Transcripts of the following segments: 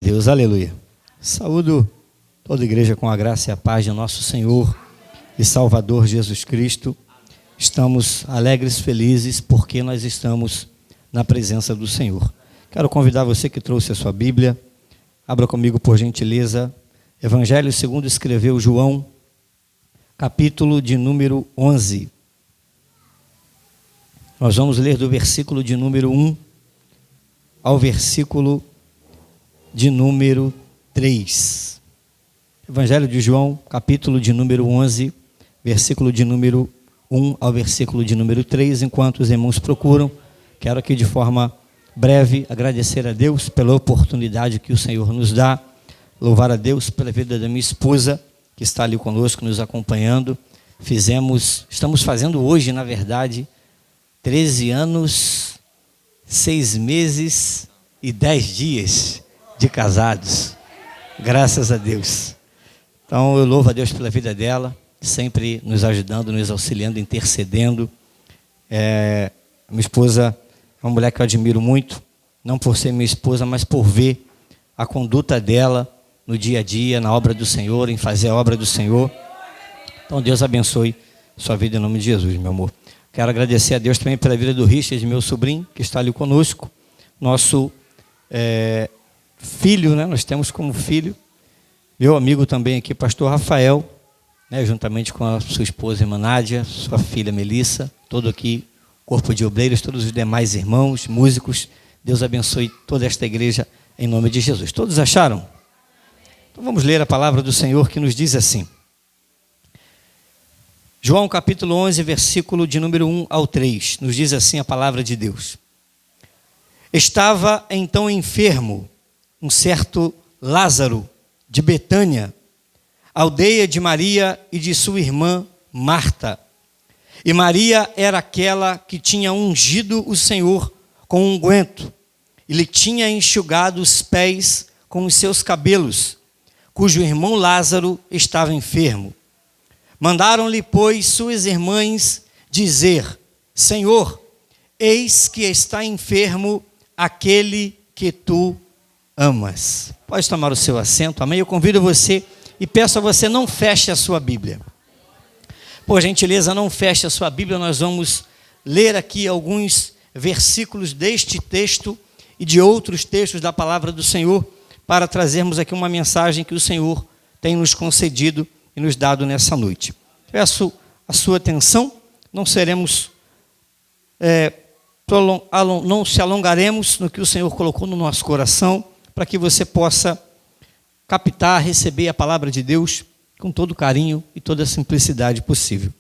Deus, aleluia. Saúdo toda a igreja com a graça e a paz de nosso Senhor e Salvador Jesus Cristo. Estamos alegres, felizes, porque nós estamos na presença do Senhor. Quero convidar você que trouxe a sua Bíblia, abra comigo por gentileza, Evangelho segundo escreveu João, capítulo de número 11. Nós vamos ler do versículo de número 1 ao versículo de número 3. Evangelho de João, capítulo de número 11, versículo de número 1 ao versículo de número 3. Enquanto os irmãos procuram, quero aqui de forma breve agradecer a Deus pela oportunidade que o Senhor nos dá, louvar a Deus pela vida da minha esposa, que está ali conosco, nos acompanhando. Estamos fazendo hoje, na verdade, 13 anos, 6 meses e 10 dias de casados, graças a Deus. Então eu louvo a Deus pela vida dela, sempre nos ajudando, nos auxiliando, intercedendo. Minha esposa é uma mulher que eu admiro muito, não por ser minha esposa, mas por ver a conduta dela no dia a dia, na obra do Senhor, em fazer a obra do Senhor. Então Deus abençoe sua vida em nome de Jesus, meu amor. Quero agradecer a Deus também pela vida do Richard, meu sobrinho, que está ali conosco, nosso filho, né? Nós temos como filho, meu amigo também aqui, pastor Rafael, né? Juntamente com a sua esposa, irmã Nádia, sua filha Melissa, todo aqui, corpo de obreiros, todos os demais irmãos, músicos. Deus abençoe toda esta igreja em nome de Jesus. Todos acharam? Então vamos ler a palavra do Senhor que nos diz assim. João capítulo 11, versículo de número 1 ao 3, nos diz assim a palavra de Deus. Estava então enfermo um certo Lázaro de Betânia, aldeia de Maria e de sua irmã Marta. E Maria era aquela que tinha ungido o Senhor com um unguento e lhe tinha enxugado os pés com os seus cabelos, cujo irmão Lázaro estava enfermo. Mandaram-lhe, pois, suas irmãs dizer: Senhor, eis que está enfermo aquele que tu amas. Pode tomar o seu assento, amém? Eu convido você e peço a você, não feche a sua Bíblia. Por gentileza, não feche a sua Bíblia. Nós vamos ler aqui alguns versículos deste texto e de outros textos da palavra do Senhor para trazermos aqui uma mensagem que o Senhor tem nos concedido e nos dado nessa noite. Peço a sua atenção, não se alongaremos no que o Senhor colocou no nosso coração, para que você possa captar, receber a palavra de Deus com todo o carinho e toda a simplicidade possível.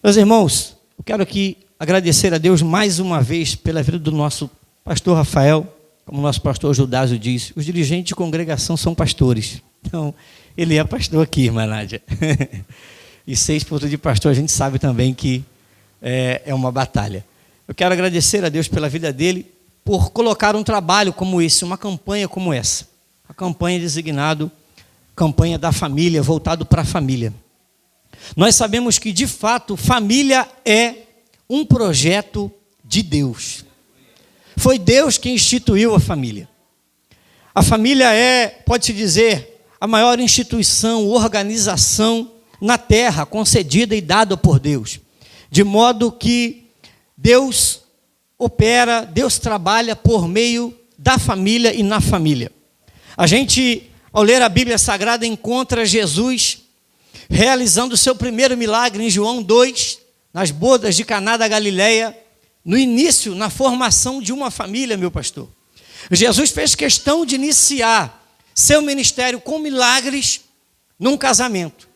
Meus irmãos, eu quero aqui agradecer a Deus mais uma vez pela vida do nosso pastor Rafael, como o nosso pastor Judásio diz, os dirigentes de congregação são pastores. Então, ele é pastor aqui, irmã Nádia. E ser esposa de pastor, a gente sabe também que é uma batalha. Eu quero agradecer a Deus pela vida dele, por colocar um trabalho como esse, uma campanha como essa. A campanha designado, campanha da família, voltado para a família. Nós sabemos que, de fato, família é um projeto de Deus. Foi Deus que instituiu a família. A família é, pode-se dizer, a maior instituição, organização na terra, concedida e dada por Deus. De modo que Deus opera, Deus trabalha por meio da família e na família. A gente, ao ler a Bíblia Sagrada, encontra Jesus realizando o seu primeiro milagre em João 2, nas bodas de Caná da Galileia, no início, na formação de uma família, meu pastor. Jesus fez questão de iniciar seu ministério com milagres num casamento.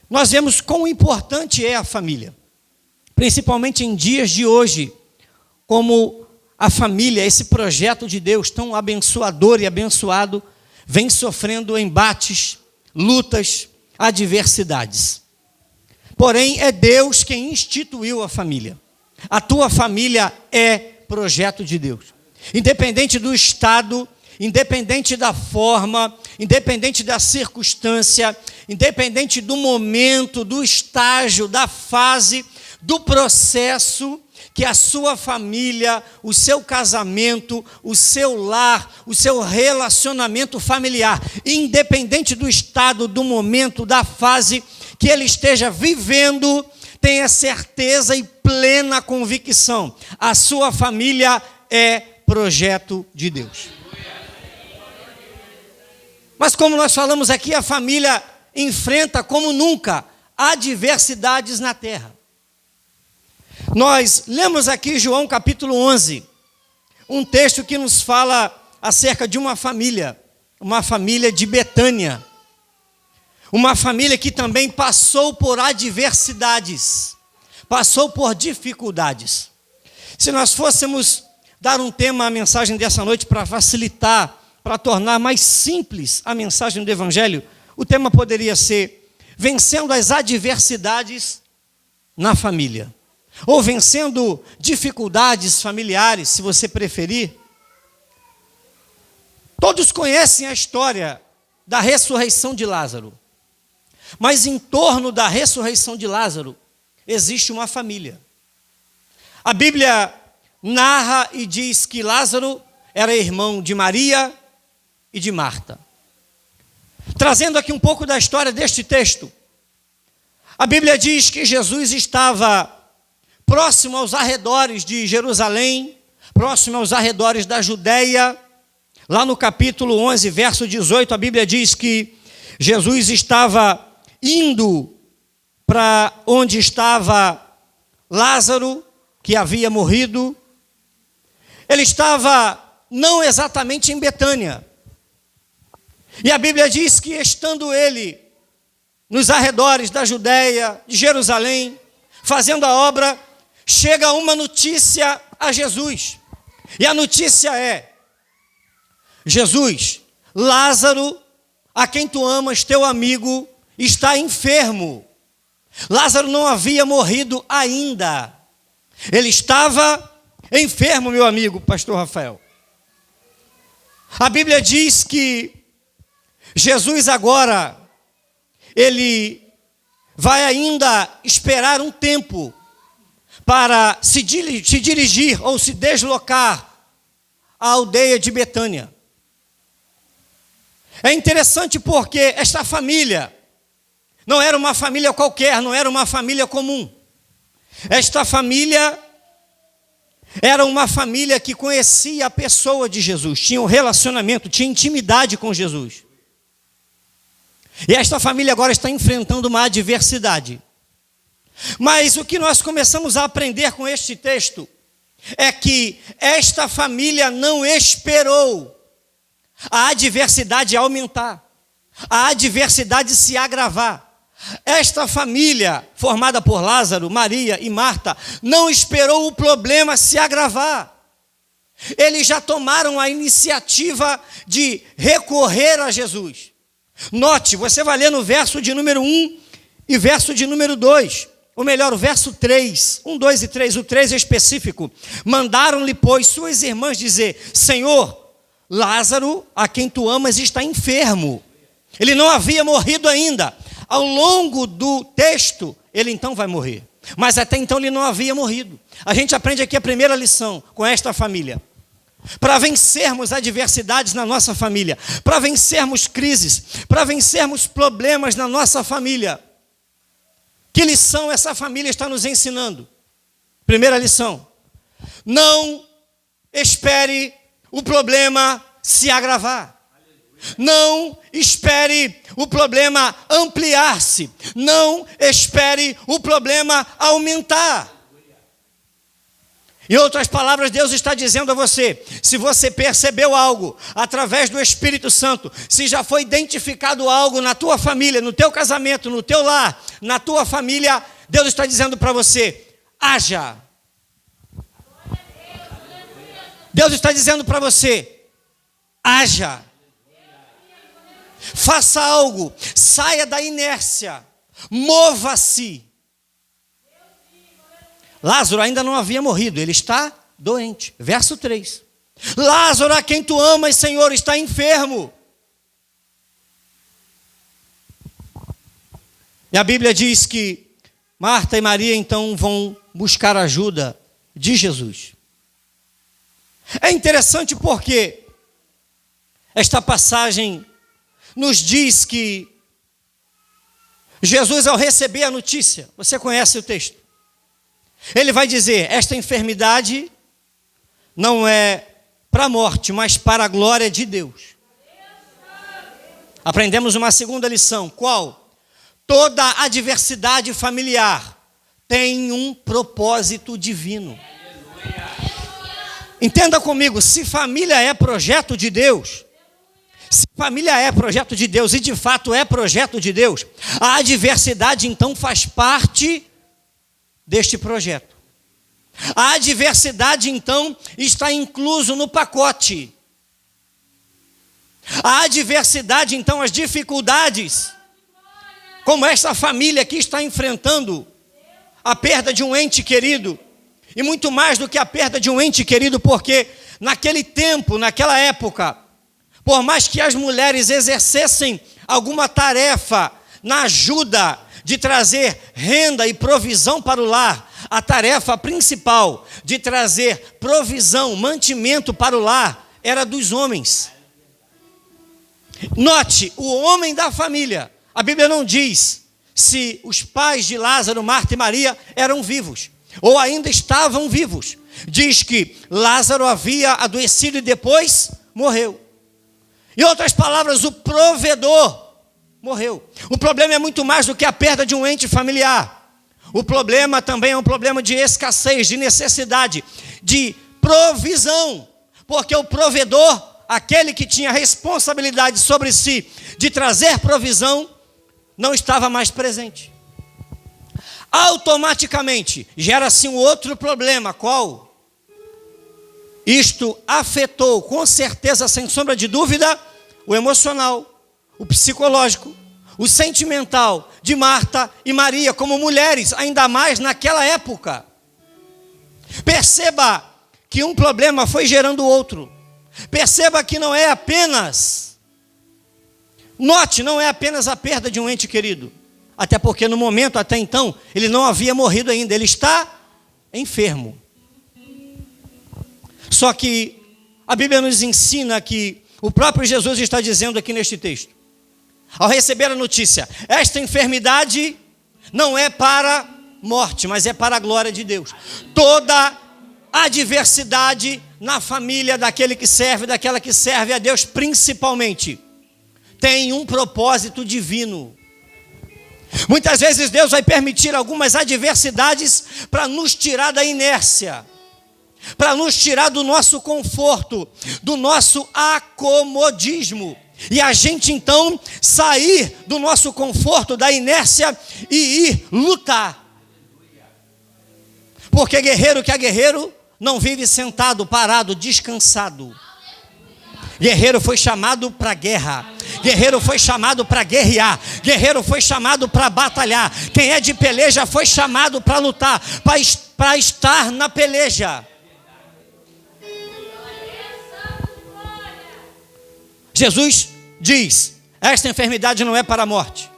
Nós vemos quão importante é a família, principalmente em dias de hoje, como a família, esse projeto de Deus tão abençoador e abençoado, vem sofrendo embates, lutas, adversidades. Porém, é Deus quem instituiu a família. A tua família é projeto de Deus. Independente do estado, independente da forma, independente da circunstância, independente do momento, do estágio, da fase, do processo que a sua família, o seu casamento, o seu lar, o seu relacionamento familiar, independente do estado, do momento, da fase que ele esteja vivendo, tenha certeza e plena convicção: a sua família é projeto de Deus. Mas como nós falamos aqui, a família enfrenta como nunca adversidades na terra. Nós lemos aqui João capítulo 11, um texto que nos fala acerca de uma família de Betânia, uma família que também passou por adversidades, passou por dificuldades. Se nós fôssemos dar um tema à mensagem dessa noite para facilitar, para tornar mais simples a mensagem do Evangelho, o tema poderia ser: vencendo as adversidades na família. Ou vencendo dificuldades familiares, se você preferir. Todos conhecem a história da ressurreição de Lázaro. Mas em torno da ressurreição de Lázaro existe uma família. A Bíblia narra e diz que Lázaro era irmão de Maria e de Marta. Trazendo aqui um pouco da história deste texto, a Bíblia diz que Jesus estava próximo aos arredores de Jerusalém, próximo aos arredores da Judéia. Lá no capítulo 11, verso 18, a Bíblia diz que Jesus estava indo para onde estava Lázaro, que havia morrido. Ele estava não exatamente em Betânia. E a Bíblia diz que, estando ele nos arredores da Judéia, de Jerusalém, fazendo a obra, chega uma notícia a Jesus. E a notícia é: Jesus, Lázaro, a quem tu amas, teu amigo, está enfermo. Lázaro não havia morrido ainda. Ele estava enfermo, meu amigo, pastor Rafael. A Bíblia diz que Jesus agora, ele vai ainda esperar um tempo para se dirigir ou se deslocar à aldeia de Betânia. É interessante porque esta família não era uma família qualquer, não era uma família comum. Esta família era uma família que conhecia a pessoa de Jesus, tinha um relacionamento, tinha intimidade com Jesus. E esta família agora está enfrentando uma adversidade. Mas o que nós começamos a aprender com este texto é que esta família não esperou a adversidade aumentar, a adversidade se agravar. Esta família, formada por Lázaro, Maria e Marta, não esperou o problema se agravar. Eles já tomaram a iniciativa de recorrer a Jesus. Note, você vai ler no verso de número 1 e verso de número 2. Ou melhor, o verso 3, 1, 2 e 3, o 3 é específico. Mandaram-lhe, pois, suas irmãs dizer: Senhor, Lázaro, a quem tu amas, está enfermo. Ele não havia morrido ainda. Ao longo do texto, ele então vai morrer. Mas até então ele não havia morrido. A gente aprende aqui a primeira lição com esta família. Para vencermos adversidades na nossa família, para vencermos crises, para vencermos problemas na nossa família, que lição essa família está nos ensinando? Primeira lição: não espere o problema se agravar. Não espere o problema ampliar-se. Não espere o problema aumentar. Em outras palavras, Deus está dizendo a você: se você percebeu algo através do Espírito Santo, se já foi identificado algo na tua família, no teu casamento, no teu lar, na tua família, Deus está dizendo para você: haja. Deus está dizendo para você: haja. Faça algo, saia da inércia, mova-se. Lázaro ainda não havia morrido, ele está doente. Verso 3. Lázaro, a quem tu amas, Senhor, está enfermo. E a Bíblia diz que Marta e Maria então vão buscar ajuda de Jesus. É interessante porque esta passagem nos diz que Jesus, ao receber a notícia, você conhece o texto, ele vai dizer: esta enfermidade não é para a morte, mas para a glória de Deus. Aprendemos uma segunda lição. Qual? Toda adversidade familiar tem um propósito divino. Entenda comigo, se família é projeto de Deus, se família é projeto de Deus e de fato é projeto de Deus, a adversidade então faz parte deste projeto. A adversidade então está incluso no pacote. A adversidade então, as dificuldades, como esta família que está enfrentando a perda de um ente querido, e muito mais do que a perda de um ente querido, porque naquele tempo, naquela época, por mais que as mulheres exercessem alguma tarefa na ajuda de trazer renda e provisão para o lar, a tarefa principal de trazer provisão, mantimento para o lar, era dos homens. Note, o homem da família, a Bíblia não diz se os pais de Lázaro, Marta e Maria eram vivos, ou ainda estavam vivos. Diz que Lázaro havia adoecido e depois morreu. Em outras palavras, o provedor morreu. O problema é muito mais do que a perda de um ente familiar. O problema também é um problema de escassez, de necessidade, de provisão. Porque o provedor, aquele que tinha responsabilidade sobre si de trazer provisão, não estava mais presente. Automaticamente, gera-se um outro problema. Qual? Isto afetou, com certeza, sem sombra de dúvida, o emocional, o psicológico, o sentimental de Marta e Maria, como mulheres, ainda mais naquela época. Perceba que um problema foi gerando outro. Perceba que não é apenas, note, não é apenas a perda de um ente querido. Até porque no momento, até então, ele não havia morrido ainda, ele está enfermo. Só que a Bíblia nos ensina que o próprio Jesus está dizendo aqui neste texto, ao receber a notícia, esta enfermidade não é para morte, mas é para a glória de Deus. Toda adversidade na família daquele que serve, daquela que serve a Deus principalmente, tem um propósito divino. Muitas vezes Deus vai permitir algumas adversidades para nos tirar da inércia, para nos tirar do nosso conforto, do nosso acomodismo. E a gente então sair do nosso conforto, da inércia e ir lutar. Porque guerreiro que é guerreiro não vive sentado, parado, descansado. Guerreiro foi chamado para guerra. Guerreiro foi chamado para guerrear. Guerreiro foi chamado para batalhar. Quem é de peleja foi chamado para lutar, para estar na peleja. Jesus diz: esta enfermidade não é para a morte,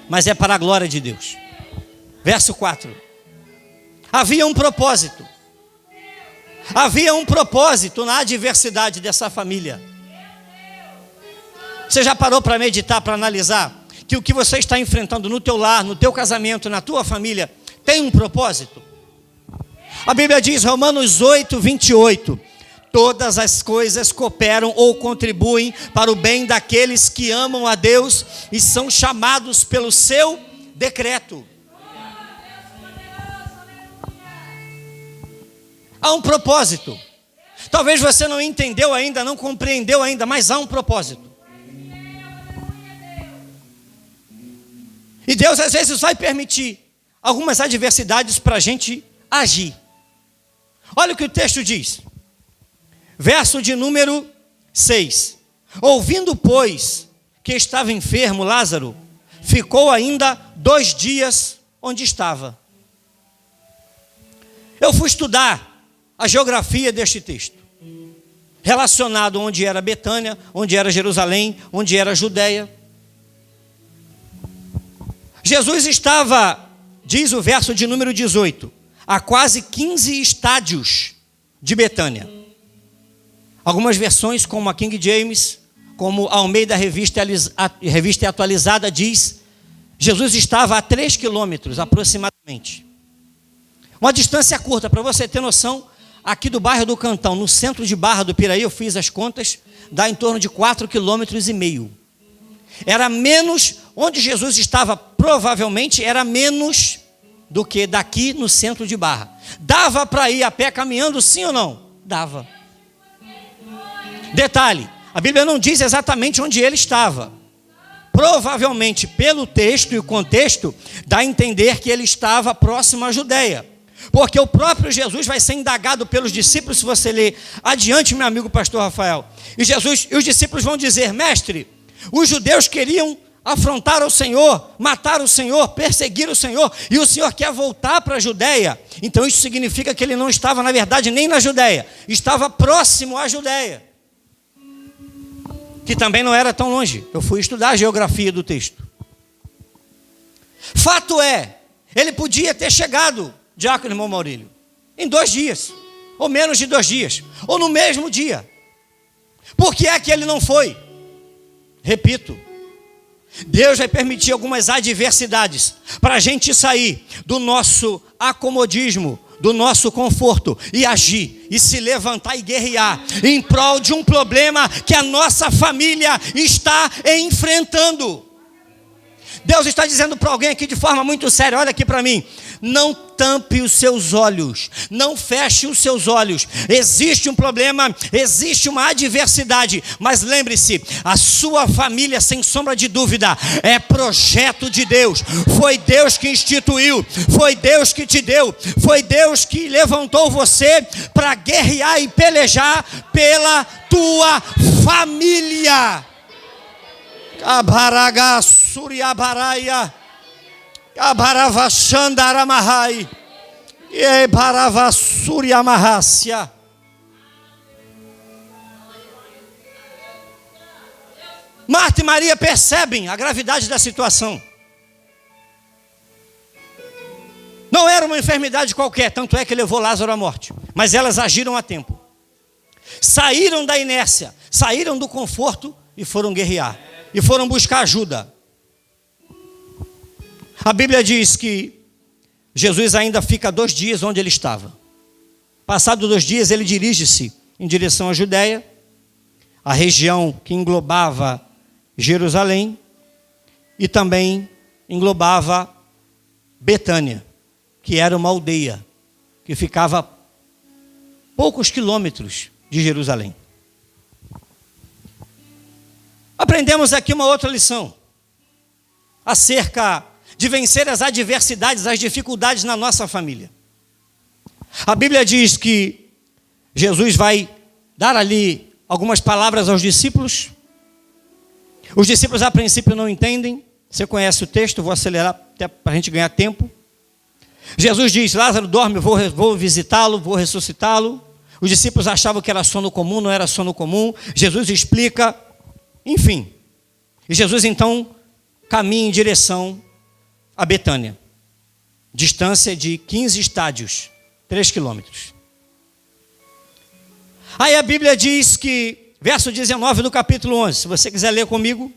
mas é para a glória de Deus. Verso 4. Havia um propósito. Havia um propósito na adversidade dessa família. Você já parou para meditar, para analisar que o que você está enfrentando no teu lar, no teu casamento, na tua família, tem um propósito? A Bíblia diz, Romanos 8, 28, todas as coisas cooperam ou contribuem para o bem daqueles que amam a Deus e são chamados pelo seu decreto. Há um propósito. Talvez você não entendeu ainda, não compreendeu ainda, mas há um propósito. E Deus às vezes vai permitir algumas adversidades para a gente agir. Olha o que o texto diz. Verso de número 6. Ouvindo, pois, que estava enfermo Lázaro, ficou ainda 2 dias onde estava. Eu fui estudar a geografia deste texto, relacionado onde era Betânia, onde era Jerusalém, onde era Judeia. Jesus estava, diz o verso de número 18, a quase 15 estádios de Betânia. Algumas versões, como a King James, como a Almeida Revista Atualizada diz, Jesus estava a 3 quilômetros aproximadamente. Uma distância curta, para você ter noção, aqui do bairro do Cantão, no centro de Barra do Piraí, eu fiz as contas, dá em torno de 4,5 quilômetros. Era menos, onde Jesus estava provavelmente, era menos do que daqui no centro de Barra. Dava para ir a pé caminhando, sim ou não? Dava. Detalhe, a Bíblia não diz exatamente onde ele estava. Provavelmente, pelo texto e o contexto, dá a entender que ele estava próximo à Judeia. Porque o próprio Jesus vai ser indagado pelos discípulos, se você ler adiante, meu amigo pastor Rafael. E os discípulos vão dizer: mestre, os judeus queriam afrontar o Senhor, matar o Senhor, perseguir o Senhor, e o Senhor quer voltar para a Judeia. Então isso significa que ele não estava, na verdade, nem na Judeia, estava próximo à Judeia, que também não era tão longe. Eu fui estudar a geografia do texto. Fato é, ele podia ter chegado, diácono irmão Maurílio, em 2 dias, ou menos de 2 dias, ou no mesmo dia. Por que é que ele não foi? Repito, Deus vai permitir algumas adversidades para a gente sair do nosso acomodismo, do nosso conforto, e agir, e se levantar e guerrear em prol de um problema que a nossa família está enfrentando. Deus está dizendo para alguém aqui de forma muito séria: olha aqui para mim, não tampe os seus olhos, não feche os seus olhos. Existe um problema, existe uma adversidade, mas lembre-se, a sua família, sem sombra de dúvida, é projeto de Deus. Foi Deus que instituiu, foi Deus que te deu, foi Deus que levantou você para guerrear e pelejar pela tua família. Abaraga Suriabaraia, Abaravashandaramahai, Ebaravasuriamahácia. Marta e Maria percebem a gravidade da situação. Não era uma enfermidade qualquer, tanto é que levou Lázaro à morte, mas elas agiram a tempo. Saíram da inércia, saíram do conforto e foram guerrear. E foram buscar ajuda. A Bíblia diz que Jesus ainda fica 2 dias onde ele estava. Passados 2 dias, ele dirige-se em direção à Judeia, a região que englobava Jerusalém, e também englobava Betânia, que era uma aldeia que ficava a poucos quilômetros de Jerusalém. Aprendemos aqui uma outra lição acerca de vencer as adversidades, as dificuldades na nossa família. A Bíblia diz que Jesus vai dar ali algumas palavras aos discípulos. Os discípulos a princípio não entendem. Você conhece o texto, vou acelerar até para a gente ganhar tempo. Jesus diz: Lázaro dorme, vou visitá-lo, vou ressuscitá-lo. Os discípulos achavam que era sono comum, não era sono comum. Jesus explica. Enfim, e Jesus então caminha em direção a Betânia, distância de 15 estádios, 3 quilômetros. Aí a Bíblia diz que, verso 19 do capítulo 11, se você quiser ler comigo: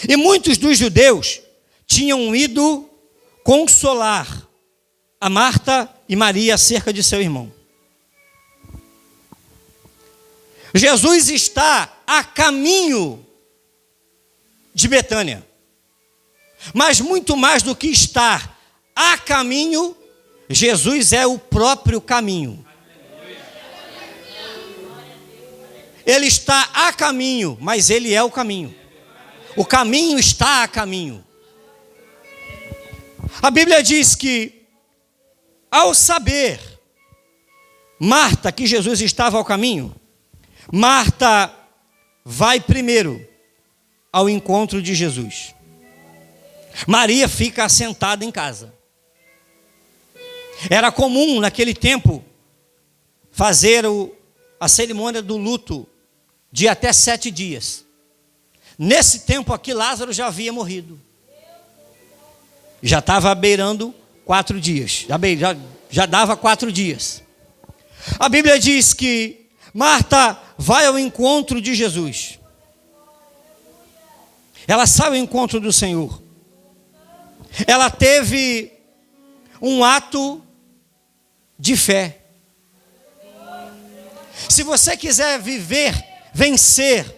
e muitos dos judeus tinham ido consolar a Marta e Maria acerca de seu irmão. Jesus está a caminho de Betânia, mas muito mais do que estar a caminho, Jesus é o próprio caminho. Ele está a caminho, mas ele é o caminho. O caminho está a caminho. A Bíblia diz que, ao saber Marta que Jesus estava ao caminho, Marta vai primeiro ao encontro de Jesus. Maria fica assentada em casa. Era comum naquele tempo fazer a cerimônia do luto de até 7 dias. Nesse tempo aqui, Lázaro já havia morrido. Já estava beirando 4 dias. Já Já dava 4 dias. A Bíblia diz que Marta vai ao encontro de Jesus. Ela sai ao encontro do Senhor. Ela teve um ato de fé. Se você quiser viver, vencer,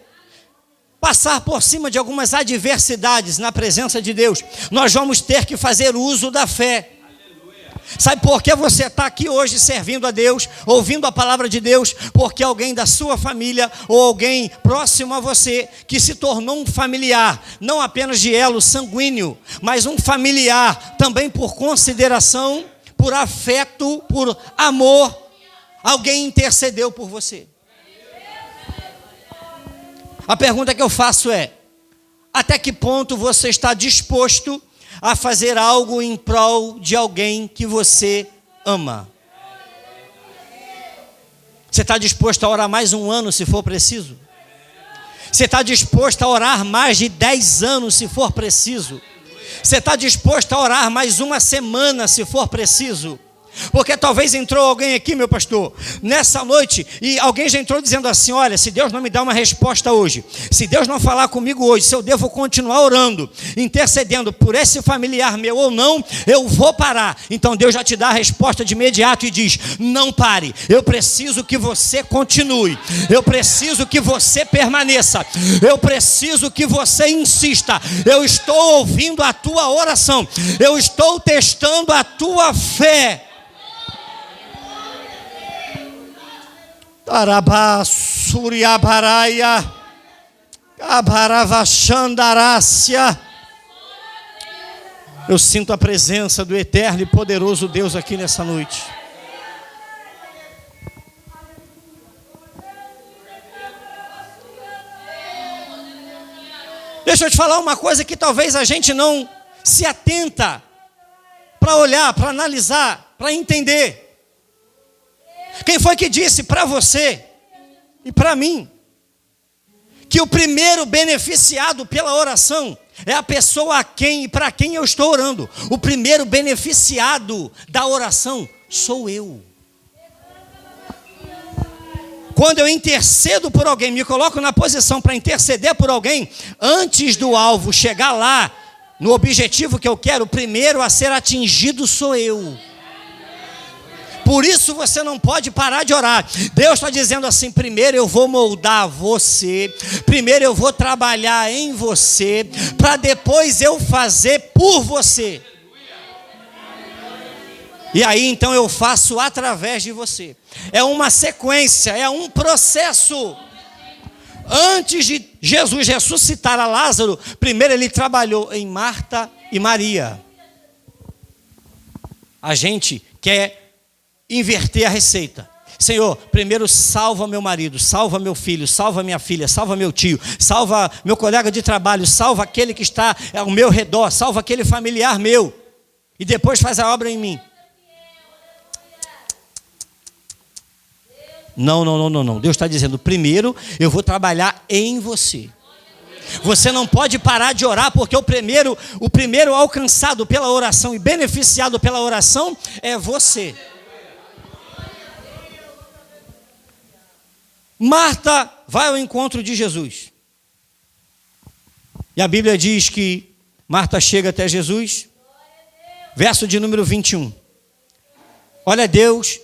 passar por cima de algumas adversidades na presença de Deus, nós vamos ter que fazer uso da fé. Sabe por que você está aqui hoje servindo a Deus, ouvindo a palavra de Deus? Porque alguém da sua família ou alguém próximo a você que se tornou um familiar, não apenas de elo sanguíneo, mas um familiar também por consideração, por afeto, por amor, alguém intercedeu por você. A pergunta que eu faço é: até que ponto você está disposto a fazer algo em prol de alguém que você ama? Você está disposto a orar mais 1 ano se for preciso? Você está disposto a orar mais de 10 anos se for preciso? Você está disposto a orar mais 1 semana se for preciso? Porque talvez entrou alguém aqui, meu pastor, nessa noite, e alguém já entrou dizendo assim: olha, se Deus não me dá uma resposta hoje, se Deus não falar comigo hoje, se eu devo continuar orando, intercedendo por esse familiar meu ou não, eu vou parar. Então Deus já te dá a resposta de imediato e diz: não pare, eu preciso que você continue, eu preciso que você permaneça, eu preciso que você insista, eu estou ouvindo a tua oração, eu estou testando a tua fé. Arabasuriabaraia, Abaravachandarácia. Eu sinto a presença do eterno e poderoso Deus aqui nessa noite. Deixa eu te falar uma coisa que talvez a gente não se atenta para olhar, para analisar, para entender. Quem foi que disse para você e para mim que o primeiro beneficiado pela oração é a pessoa a quem e para quem eu estou orando? O primeiro beneficiado da oração sou eu. Quando eu intercedo por alguém, me coloco na posição para interceder por alguém, antes do alvo chegar lá, no objetivo que eu quero, o primeiro a ser atingido sou eu. Por isso você não pode parar de orar. Deus está dizendo assim: primeiro eu vou moldar você, primeiro eu vou trabalhar em você, para depois eu fazer por você. E aí então eu faço através de você. É uma sequência, é um processo. Antes de Jesus ressuscitar a Lázaro, primeiro ele trabalhou em Marta e Maria. A gente quer inverter a receita. Senhor, primeiro salva meu marido, salva meu filho, salva minha filha, salva meu tio, salva meu colega de trabalho, salva aquele que está ao meu redor, salva aquele familiar meu, e depois faz a obra em mim. Não. Deus está dizendo: primeiro eu vou trabalhar em você. Você não pode parar de orar, porque o primeiro alcançado pela oração e beneficiado pela oração é você. Marta vai ao encontro de Jesus. E a Bíblia diz que Marta chega até Jesus. Verso de número 21. Olha Deus,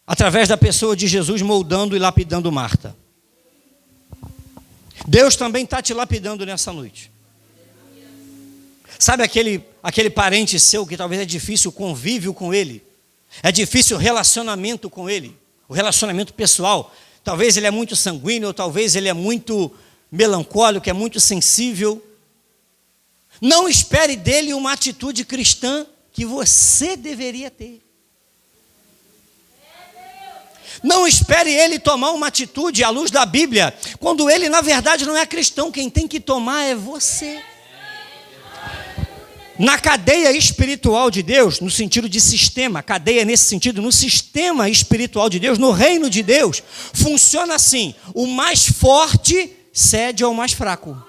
através da pessoa de Jesus, moldando e lapidando Marta. Deus também está te lapidando nessa noite. Sabe aquele parente seu que talvez é difícil o convívio com ele? É difícil o relacionamento com ele? O relacionamento pessoal? Talvez ele é muito sanguíneo, ou talvez ele é muito melancólico, é muito sensível. Não espere dele uma atitude cristã que você deveria ter. Não espere ele tomar uma atitude à luz da Bíblia, quando ele na verdade não é cristão. Quem tem que tomar é você. Na cadeia espiritual de Deus, no sentido de sistema, cadeia nesse sentido, no sistema espiritual de Deus, no reino de Deus, funciona assim: o mais forte cede ao mais fraco.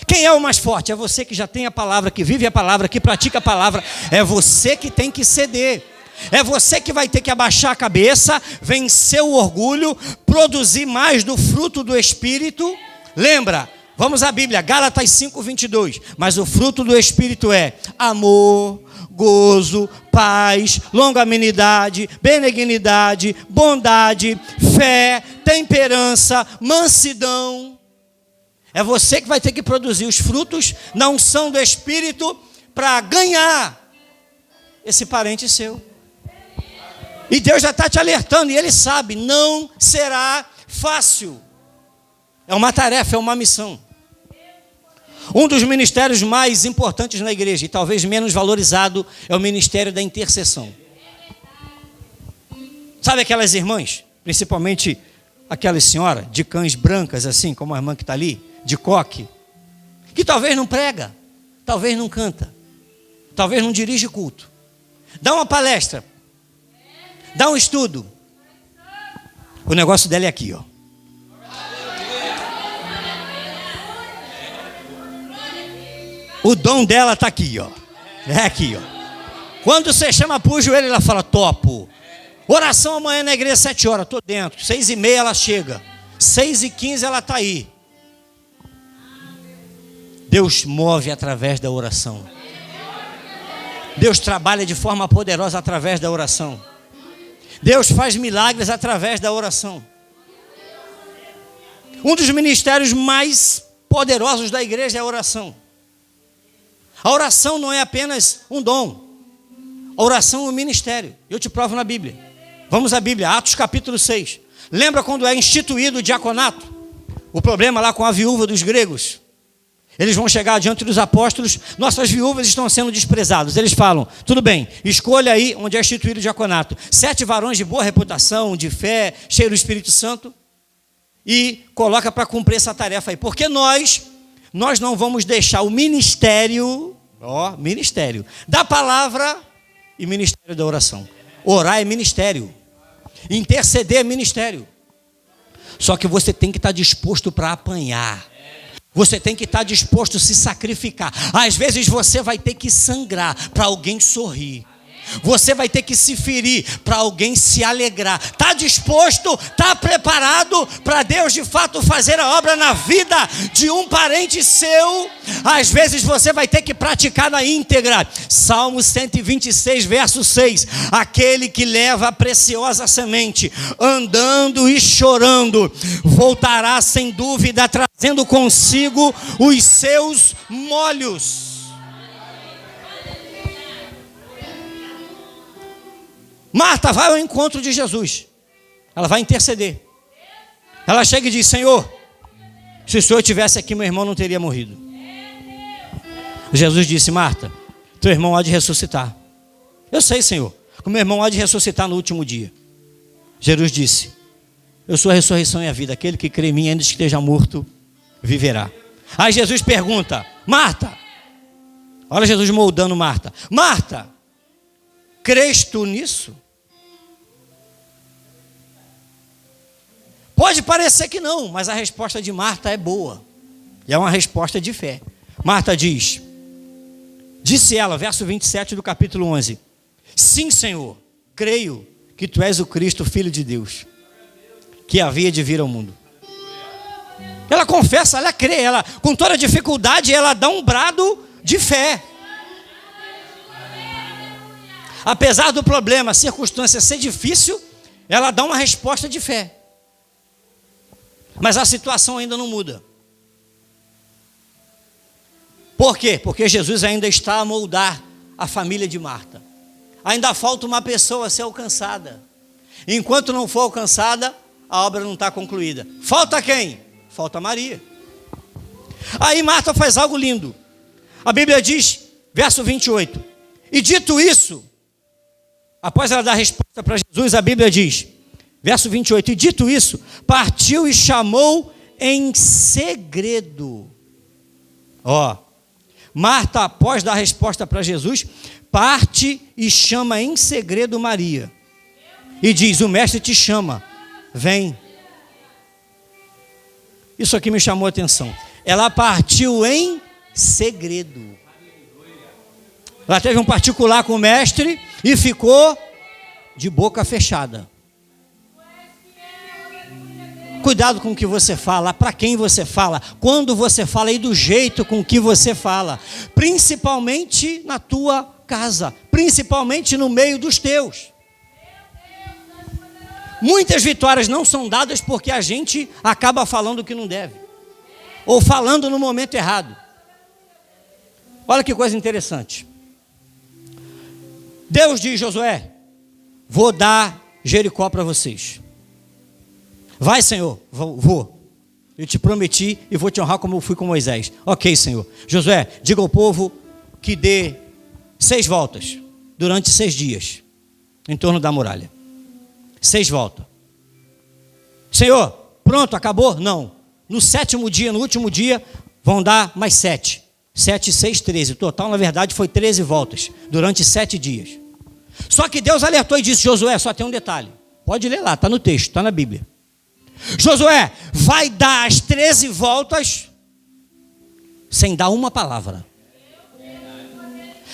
Quem é o mais forte? É você que já tem a palavra, que vive a palavra, que pratica a palavra. É você que tem que ceder. É você que vai ter que abaixar a cabeça, vencer o orgulho, produzir mais do fruto do Espírito. Lembra, vamos à Bíblia, Gálatas 5:22. Mas o fruto do Espírito é amor, gozo, paz, longanimidade, benignidade, bondade, fé, temperança, mansidão. É você que vai ter que produzir os frutos na unção do Espírito para ganhar esse parente seu. E Deus já está te alertando, e Ele sabe, não será fácil. É uma tarefa, é uma missão. Um dos ministérios mais importantes na igreja, e talvez menos valorizado, é o ministério da intercessão. Sabe aquelas irmãs, principalmente aquela senhora de cães brancas, assim, como a irmã que está ali, de coque, que talvez não prega, talvez não canta, talvez não dirige culto, dá uma palestra, dá um estudo. O negócio dela é aqui, ó. O dom dela está aqui, ó. É aqui, ó. Quando você chama para o joelho, ela fala, topo. Oração amanhã na igreja, 7 horas, estou dentro. 6:30 ela chega. 6:15 ela está aí. Deus move através da oração. Deus trabalha de forma poderosa através da oração. Deus faz milagres através da oração. Um dos ministérios mais poderosos da igreja é a oração. A oração não é apenas um dom. A oração é um ministério. Eu te provo na Bíblia. Vamos à Bíblia, Atos capítulo 6. Lembra quando é instituído o diaconato? O problema lá com a viúva dos gregos. Eles vão chegar diante dos apóstolos, nossas viúvas estão sendo desprezadas. Eles falam, tudo bem, escolha aí onde é instituído o diaconato. 7 varões de boa reputação, de fé, cheio do Espírito Santo. E coloca para cumprir essa tarefa aí. Porque nós não vamos deixar o ministério, ministério da palavra e ministério da oração. Orar é ministério. Interceder é ministério. Só que você tem que estar disposto para apanhar. Você tem que estar disposto a se sacrificar. Às vezes você vai ter que sangrar para alguém sorrir. Você vai ter que se ferir para alguém se alegrar. Está disposto, está preparado para Deus de fato fazer a obra na vida de um parente seu? Às vezes você vai ter que praticar na íntegra. Salmo 126, verso 6. Aquele que leva a preciosa semente, andando e chorando, voltará sem dúvida, trazendo consigo os seus molhos. Marta vai ao encontro de Jesus. Ela vai interceder. Ela chega e diz, Senhor, se o Senhor estivesse aqui, meu irmão não teria morrido. Jesus disse, Marta, teu irmão há de ressuscitar. Eu sei, Senhor, que o meu irmão há de ressuscitar no último dia. Jesus disse, eu sou a ressurreição e a vida. Aquele que crê em mim, ainda que esteja morto, viverá. Aí Jesus pergunta, Marta, olha Jesus moldando Marta. Marta, crês tu nisso? Pode parecer que não, mas a resposta de Marta é boa. E é uma resposta de fé. Marta diz, disse ela, verso 27 do capítulo 11. Sim, Senhor, creio que tu és o Cristo, Filho de Deus, que havia de vir ao mundo. Ela confessa, ela crê, ela, com toda dificuldade, ela dá um brado de fé. Apesar do problema, a circunstância ser difícil, ela dá uma resposta de fé. Mas a situação ainda não muda. Por quê? Porque Jesus ainda está a moldar a família de Marta. Ainda falta uma pessoa a ser alcançada. Enquanto não for alcançada, a obra não está concluída. Falta quem? Falta Maria. Aí Marta faz algo lindo. A Bíblia diz, verso 28. E dito isso, após ela dar a resposta para Jesus, a Bíblia diz, verso 28, e dito isso, partiu e chamou em segredo. Marta, após dar a resposta para Jesus, parte e chama em segredo Maria. E diz, o mestre te chama, vem. Isso aqui me chamou a atenção. Ela partiu em segredo. Ela teve um particular com o mestre e ficou de boca fechada. Cuidado com o que você fala, para quem você fala, quando você fala e do jeito com que você fala. Principalmente na tua casa, principalmente no meio dos teus. Muitas vitórias não são dadas porque a gente acaba falando o que não deve. Ou falando no momento errado. Olha que coisa interessante. Deus diz: Josué, vou dar Jericó para vocês. Vai, Senhor, vou. Eu te prometi e vou te honrar como eu fui com Moisés. Ok, Senhor. Josué, diga ao povo que dê 6 voltas durante 6 dias em torno da muralha. 6 voltas. Senhor, pronto, acabou? Não. No 7º dia, no último dia, vão dar mais 7. 7, 6, 13. O total, na verdade, foi 13 voltas durante 7 dias. Só que Deus alertou e disse: Josué, só tem um detalhe. Pode ler lá, está no texto, está na Bíblia. Josué, vai dar as 13 voltas sem dar uma palavra.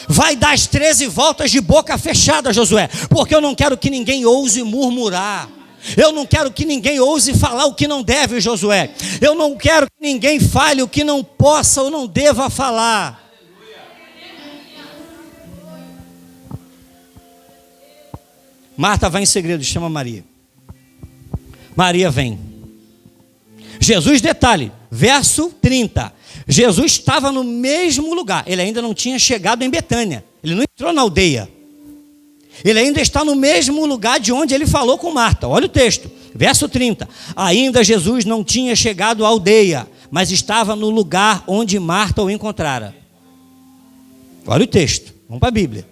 Vai dar as 13 voltas de boca fechada, Josué, porque eu não quero que ninguém ouse murmurar. Eu não quero que ninguém ouse falar o que não deve, Josué. Eu não quero que ninguém fale o que não possa ou não deva falar. Marta vai em segredo, chama Maria. Maria vem. Jesus, detalhe, verso 30. Jesus estava no mesmo lugar. Ele ainda não tinha chegado em Betânia. Ele não entrou na aldeia. Ele ainda está no mesmo lugar de onde ele falou com Marta. Olha o texto, verso 30. Ainda Jesus não tinha chegado à aldeia, mas estava no lugar onde Marta o encontrara. Olha o texto, vamos para a Bíblia.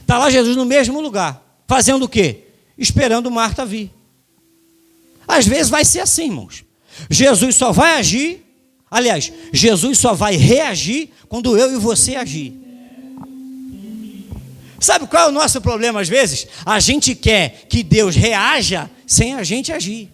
Está lá Jesus no mesmo lugar, fazendo o quê? Esperando Marta vir. Às vezes vai ser assim, irmãos. Jesus só vai agir, aliás, Jesus só vai reagir quando eu e você agir. Sabe qual é o nosso problema às vezes? A gente quer que Deus reaja sem a gente agir.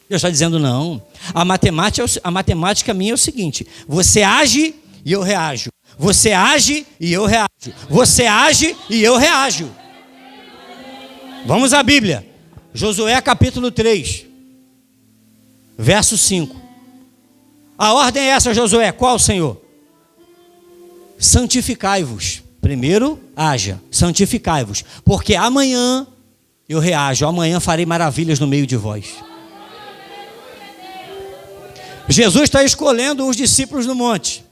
Deus está dizendo não. A matemática minha é o seguinte: você age e eu reajo. Você age e eu reajo. Você age e eu reajo. Vamos à Bíblia. Josué capítulo 3, verso 5. A ordem é essa, Josué. Qual, Senhor? Santificai-vos. Primeiro, haja, santificai-vos, porque amanhã eu reajo, amanhã farei maravilhas no meio de vós. Jesus está escolhendo os discípulos no monte,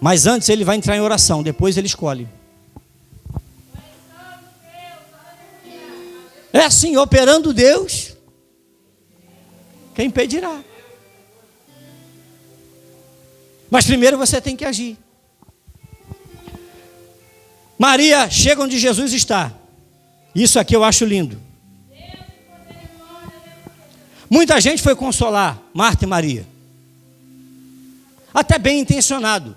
mas antes ele vai entrar em oração, depois ele escolhe. É assim, operando Deus, quem impedirá? Mas primeiro você tem que agir. Maria chega onde Jesus está. Isso aqui eu acho lindo. Muita gente foi consolar Marta e Maria. Até bem intencionado.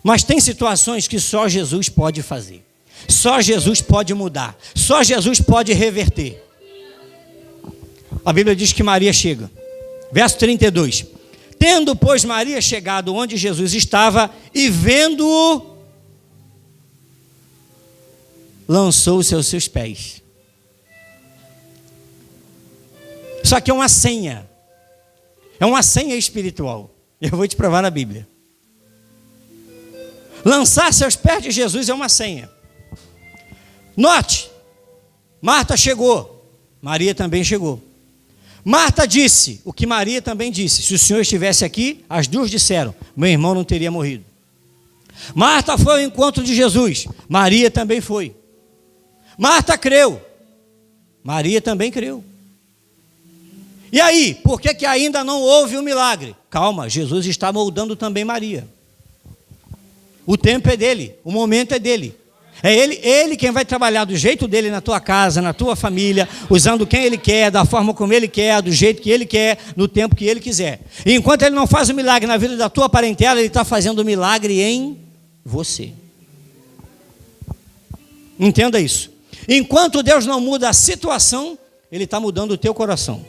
Mas tem situações que só Jesus pode fazer. Só Jesus pode mudar. Só Jesus pode reverter. A Bíblia diz que Maria chega. Verso 32. Tendo, pois, Maria chegado onde Jesus estava e vendo-o, lançou-se aos seus pés. Isso aqui é uma senha. É uma senha espiritual. Eu vou te provar na Bíblia. Lançar-se aos pés de Jesus é uma senha. Note, Marta chegou, Maria também chegou. Marta disse o que Maria também disse: se o Senhor estivesse aqui, as duas disseram, meu irmão não teria morrido. Marta foi ao encontro de Jesus, Maria também foi. Marta creu, Maria também creu. E aí, por que ainda não houve um milagre? Calma, Jesus está moldando também Maria. O tempo é dele, o momento é dele. É ele quem vai trabalhar do jeito dele na tua casa, na tua família, usando quem ele quer, da forma como ele quer, do jeito que ele quer, no tempo que ele quiser. E enquanto ele não faz o milagre na vida da tua parentela, ele está fazendo o milagre em você. Entenda isso. Enquanto Deus não muda a situação, ele está mudando o teu coração.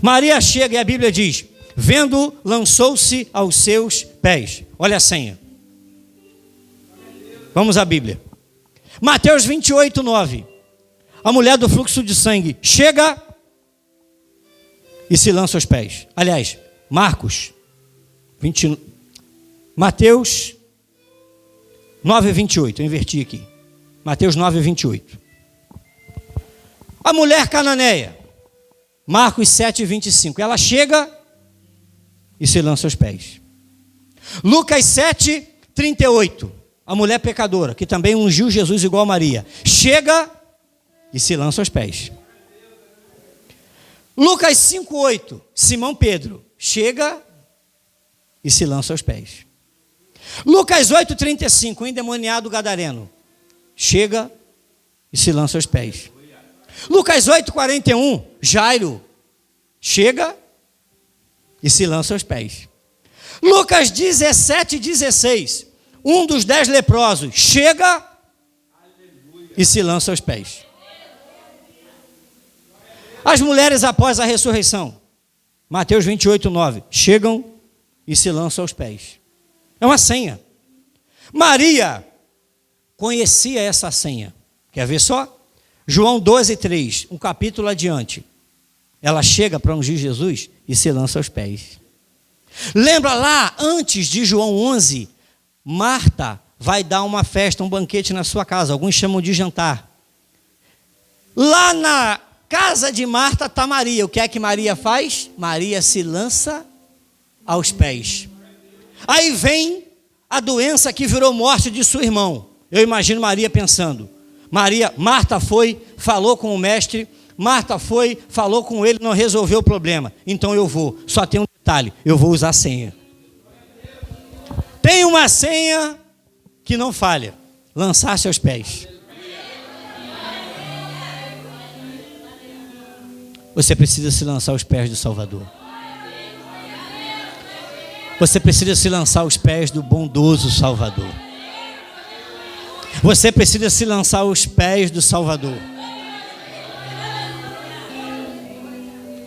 Maria chega e a Bíblia diz: vendo, lançou-se aos seus pés. Olha a senha. Vamos à Bíblia. Mateus 28, 9. A mulher do fluxo de sangue chega e se lança aos pés. Aliás, Mateus 9, 28. Eu inverti aqui. Mateus 9, 28. A mulher cananeia. Marcos 7, 25. Ela chega e se lança aos pés. Lucas 7, 38. A mulher pecadora, que também ungiu Jesus igual a Maria, chega e se lança aos pés. Lucas 5, 8. Simão Pedro chega e se lança aos pés. Lucas 8, 35. O endemoniado gadareno chega e se lança aos pés. Lucas 8, 41. Jairo chega e se lança aos pés. Lucas 17, 16. Um dos 10 leprosos chega e se lança aos pés. As mulheres após a ressurreição, Mateus 28, 9, chegam e se lançam aos pés. É uma senha. Maria conhecia essa senha. Quer ver só? João 12, 3, um capítulo adiante. Ela chega para ungir Jesus e se lança aos pés. Lembra lá, antes de João 11, Marta vai dar uma festa, um banquete na sua casa. Alguns chamam de jantar. Lá na casa de Marta está Maria. O que é que Maria faz? Maria se lança aos pés. Aí vem a doença que virou morte de seu irmão. Eu imagino Maria pensando. Marta foi, falou com o mestre. Marta foi, falou com ele, não resolveu o problema. Então eu vou. Só tem um detalhe. Eu vou usar a senha. Tem uma senha que não falha. Lançar-se aos pés. Você precisa se lançar aos pés do Salvador. Você precisa se lançar aos pés do bondoso Salvador. Você precisa se lançar aos pés do Salvador.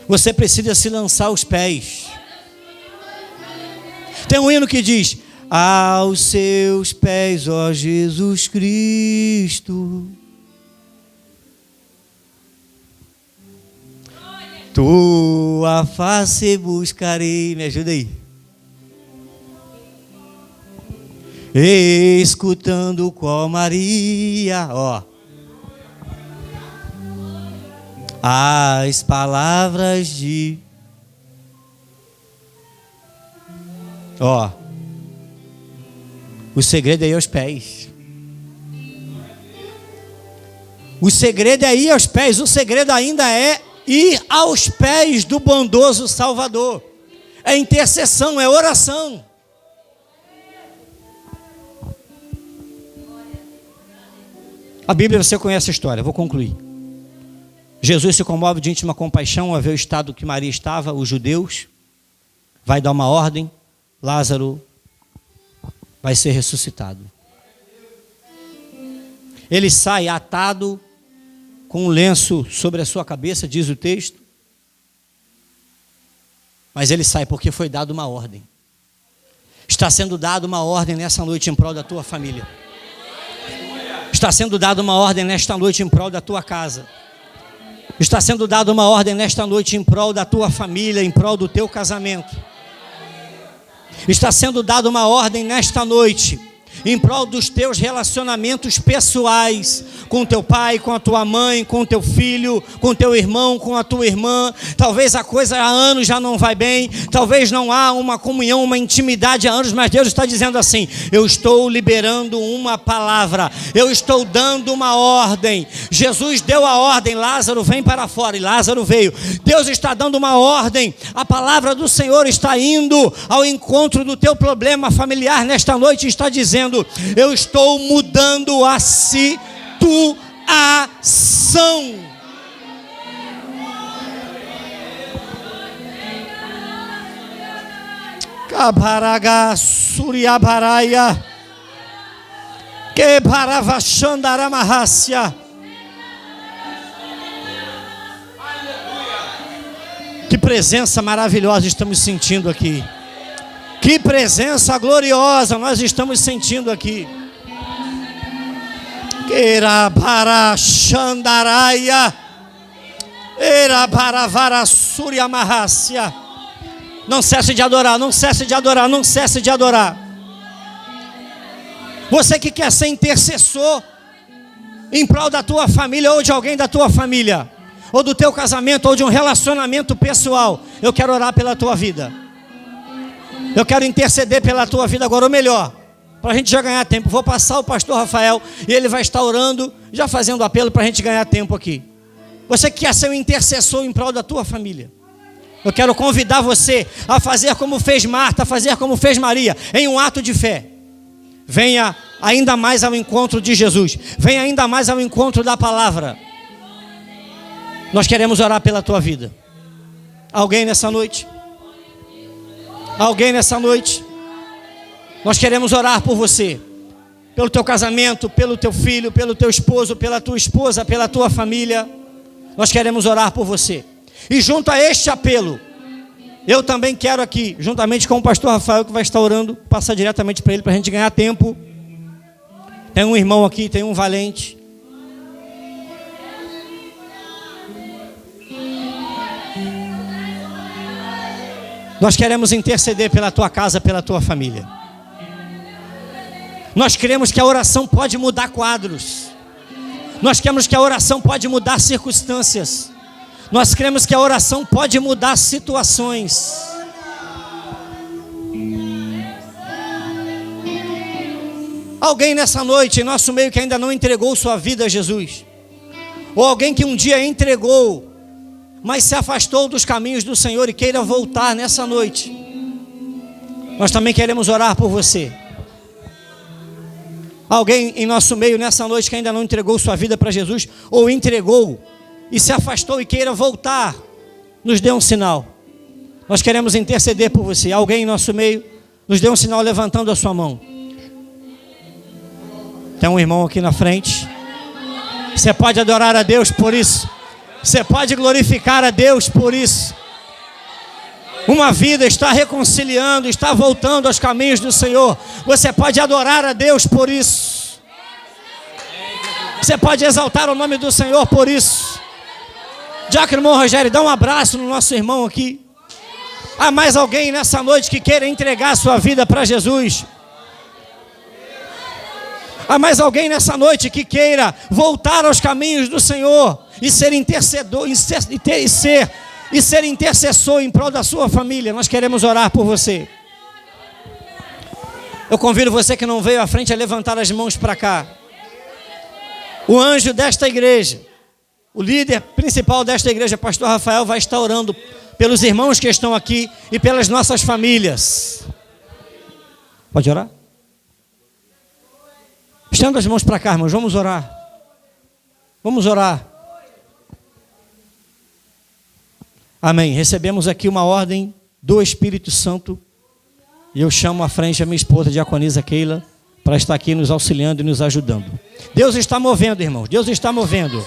Você precisa se lançar aos pés. Tem um hino que diz: aos seus pés, ó Jesus Cristo, tua face buscarei. Me ajuda aí. Escutando qual Maria, ó, as palavras de, ó, o segredo é ir aos pés. O segredo é ir aos pés. O segredo ainda é ir aos pés do bondoso Salvador. É intercessão, é oração. A Bíblia, você conhece a história, vou concluir. Jesus se comove de íntima compaixão ao ver o estado que Maria estava, os judeus. Vai dar uma ordem, Lázaro vai ser ressuscitado. Ele sai atado, com um lenço sobre a sua cabeça, diz o texto. Mas ele sai porque foi dada uma ordem. Está sendo dada uma ordem nessa noite em prol da tua família. Está sendo dada uma ordem nesta noite em prol da tua casa. Está sendo dada uma ordem nesta noite em prol da tua família, em prol do teu casamento. Está sendo dada uma ordem nesta noite em prol dos teus relacionamentos pessoais, com teu pai, com a tua mãe, com teu filho, com teu irmão, com a tua irmã. Talvez a coisa há anos já não vai bem, talvez não há uma comunhão, uma intimidade há anos, mas Deus está dizendo assim: eu estou liberando uma palavra, eu estou dando uma ordem. Jesus deu a ordem, Lázaro vem para fora, e Lázaro veio. Deus está dando uma ordem, a palavra do Senhor está indo ao encontro do teu problema familiar nesta noite, está dizendo: eu estou mudando a situação. Kabaraga Suriabaraia Kebaravachandaramahasya Que presença maravilhosa estamos sentindo aqui. Que presença gloriosa nós estamos sentindo aqui. Era para Xandaraia, era para Varasúria Marrácia. Não cesse de adorar, não cesse de adorar, não cesse de adorar. Você que quer ser intercessor em prol da tua família ou de alguém da tua família, ou do teu casamento, ou de um relacionamento pessoal, eu quero orar pela tua vida. Eu quero interceder pela tua vida agora, ou melhor, para a gente já ganhar tempo. Vou passar o pastor Rafael e ele vai estar orando, já fazendo apelo para a gente ganhar tempo aqui. Você que quer ser um intercessor em prol da tua família, eu quero convidar você a fazer como fez Marta, a fazer como fez Maria, em um ato de fé. Venha ainda mais ao encontro de Jesus. Venha ainda mais ao encontro da palavra. Nós queremos orar pela tua vida. Alguém nessa noite? Alguém nessa noite? Nós queremos orar por você. Pelo teu casamento, pelo teu filho, pelo teu esposo, pela tua esposa, pela tua família. Nós queremos orar por você. E junto a este apelo, eu também quero aqui, juntamente com o pastor Rafael, que vai estar orando, passar diretamente para ele, para a gente ganhar tempo. Tem um irmão aqui, tem um valente. Nós queremos interceder pela tua casa, pela tua família. Nós cremos que a oração pode mudar quadros. Nós cremos que a oração pode mudar circunstâncias. Nós cremos que a oração pode mudar situações. Alguém nessa noite em nosso meio que ainda não entregou sua vida a Jesus, ou alguém que um dia entregou, mas se afastou dos caminhos do Senhor e queira voltar nessa noite, nós também queremos orar por você. Alguém em nosso meio nessa noite que ainda não entregou sua vida para Jesus, ou entregou e se afastou e queira voltar, nos dê um sinal. Nós queremos interceder por você. Alguém em nosso meio, nos dê um sinal levantando a sua mão. Tem um irmão aqui na frente. Você pode adorar a Deus por isso. Você pode glorificar a Deus por isso. Uma vida está reconciliando, está voltando aos caminhos do Senhor. Você pode adorar a Deus por isso. Você pode exaltar o nome do Senhor por isso. Diácono Rogério, dá um abraço no nosso irmão aqui. Há mais alguém nessa noite que queira entregar sua vida para Jesus? Há mais alguém nessa noite que queira voltar aos caminhos do Senhor e ser intercedor, e ser intercessor em prol da sua família? Nós queremos orar por você. Eu convido você que não veio à frente a levantar as mãos para cá. O anjo desta igreja, o líder principal desta igreja, pastor Rafael, vai estar orando pelos irmãos que estão aqui e pelas nossas famílias. Pode orar? Estenda as mãos para cá, irmãos, vamos orar. Vamos orar. Amém. Recebemos aqui uma ordem do Espírito Santo. E eu chamo à frente a minha esposa, a diaconisa Keila, para estar aqui nos auxiliando e nos ajudando. Deus está movendo, irmãos. Deus está movendo.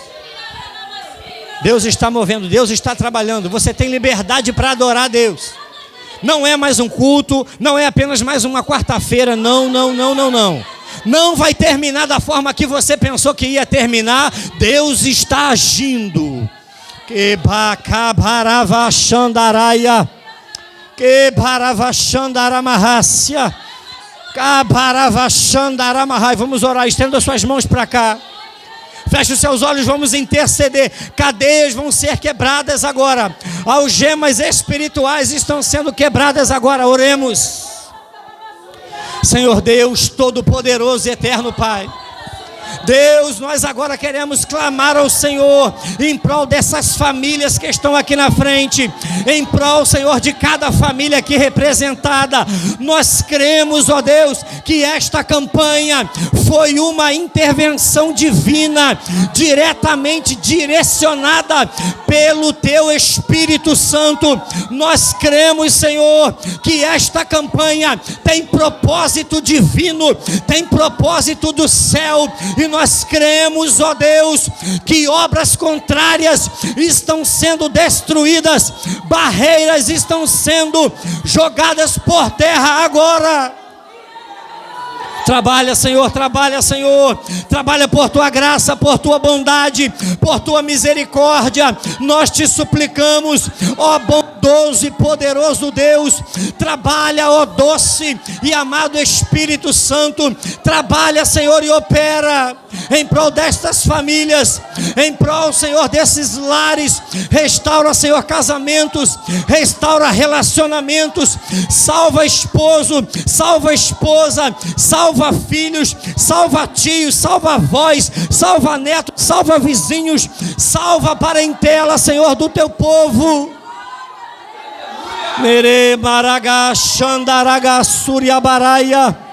Deus está movendo. Deus está trabalhando. Você tem liberdade para adorar a Deus. Não é mais um culto. Não é apenas mais uma quarta-feira. Não. Não vai terminar da forma que você pensou que ia terminar. Deus está agindo. Que bacabaravachandaraia. Que baravachandaramarrácia. Cabaravachandaramahai. Vamos orar. Estenda suas mãos para cá. Feche os seus olhos, vamos interceder. Cadeias vão ser quebradas agora. Algemas espirituais estão sendo quebradas agora. Oremos. Senhor Deus, Todo-Poderoso e Eterno Pai. Deus, nós agora queremos clamar ao Senhor em prol dessas famílias que estão aqui na frente, em prol, Senhor, de cada família aqui representada. Nós cremos, ó Deus, que esta campanha foi uma intervenção divina, diretamente direcionada pelo Teu Espírito Santo. Nós cremos, Senhor, que esta campanha tem propósito divino, tem propósito do céu, e nós cremos, ó Deus, que obras contrárias estão sendo destruídas, barreiras estão sendo jogadas por terra agora. Trabalha, Senhor, trabalha por tua graça, por tua bondade, por tua misericórdia. Nós te suplicamos, ó bondoso e poderoso Deus, trabalha, ó doce e amado Espírito Santo, trabalha, Senhor, e opera em prol destas famílias, em prol, Senhor, desses lares. Restaura, Senhor, casamentos, restaura relacionamentos, salva esposo, salva esposa, salva filhos, salva tios, salva avós, salva netos, salva vizinhos, salva a parentela, Senhor, do teu povo. Mere maraga xandaraga suriabaraia.